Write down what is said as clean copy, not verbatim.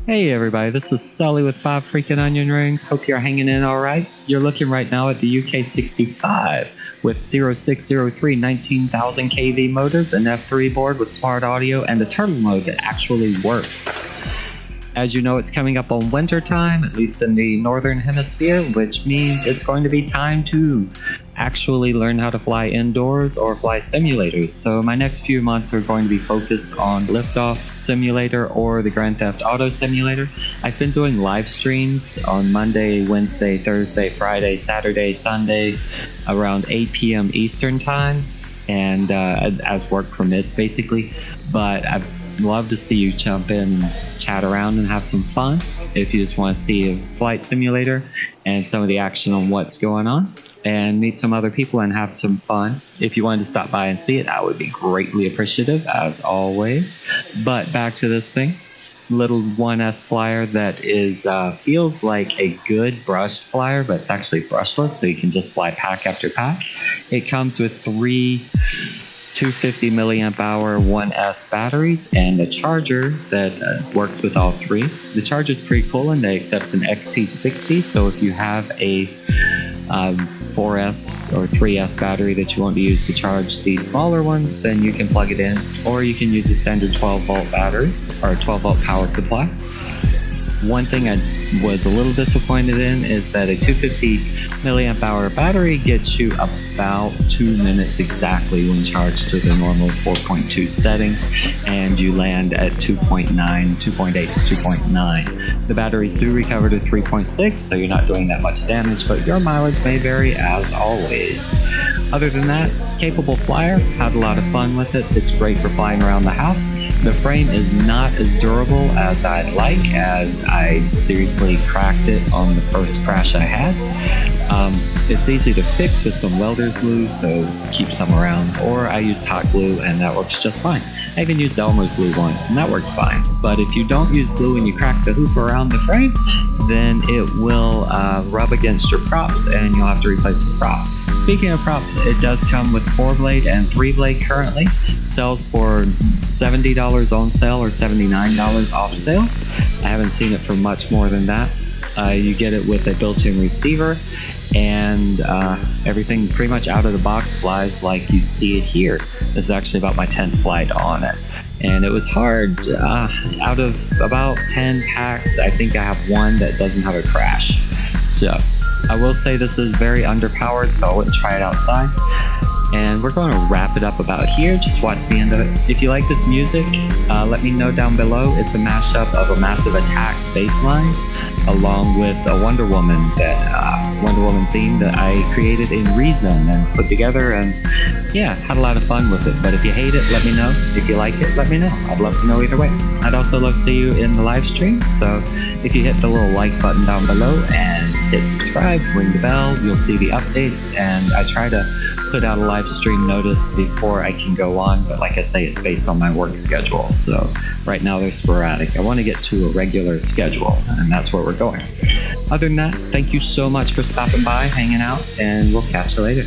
Hey everybody, this is Sully with 5 Freaking Onion Rings. Hope you're hanging in alright. You're looking right now at the UK 65 with 0603 19,000 kV motors, an F3 board with smart audio, and a turtle mode that actually works. As you know, it's coming up on winter time, at least in the northern hemisphere, which means it's going to be time to actually learn how to fly indoors or fly simulators. So my next few months are going to be focused on Liftoff Simulator or the Grand Theft Auto Simulator. I've been doing live streams on Monday, Wednesday, Thursday, Friday, Saturday, Sunday around 8 p.m. Eastern time, and as work permits basically. But I've love to see you jump in and chat around and have some fun if you just want to see a flight simulator and some of the action on what's going on, and meet some other people and have some fun. If you wanted to stop by and see it, I would be greatly appreciative as always. But back to this thing, little 1S flyer that is feels like a good brushed flyer, but it's actually brushless, so you can just fly pack after pack. It comes with 3 250 milliamp hour 1S batteries and a charger that works with all 3. The charger is pretty cool and it accepts an XT60, so if you have a 4S or 3S battery that you want to use to charge the smaller ones, then you can plug it in, or you can use a standard 12 volt battery or 12 volt power supply. One thing I was a little disappointed in is that a 250 milliamp hour battery gets you about 2 minutes exactly when charged to the normal 4.2 settings, and you land at 2.8 to 2.9. The batteries do recover to 3.6, so you're not doing that much damage, but your mileage may vary as always. Other than that, capable flyer, had a lot of fun with it. It's great for flying around the house. The frame is not as durable as I'd like, as I seriously cracked it on the first crash I had. It's easy to fix with some welder's glue, so keep some around, or I used hot glue and that works just fine. I even used Elmer's glue once and that worked fine. But if you don't use glue and you crack the hoop around the frame, then it will rub against your props and you'll have to replace the prop. Speaking of props, it does come with 4-blade and 3-blade currently. It sells for $70 on sale or $79 off sale. I haven't seen it for much more than that. You get it with a built-in receiver, and everything pretty much out of the box flies like you see it here. This is actually about my 10th flight on it, and it was hard. Out of about 10 packs, I think I have one that doesn't have a crash. So I will say this is very underpowered, so I wouldn't try it outside. And we're going to wrap it up about here. Just watch the end of it. If you like this music, let me know down below. It's a mashup of a Massive Attack bass line along with a Wonder Woman theme that I created in Reason and put together, and yeah, had a lot of fun with it. But if you hate it, let me know. If you like it, let me know. I'd love to know either way. I'd also love to see you in the live stream, so if you hit the little like button down below and hit subscribe, ring the bell, you'll see the updates, and I try to put out a live stream notice before I can go on, but like I say, it's based on my work schedule, so right now they're sporadic. I want to get to a regular schedule, and that's where we're going. Other than that, thank you so much for stopping by, hanging out, and we'll catch you later.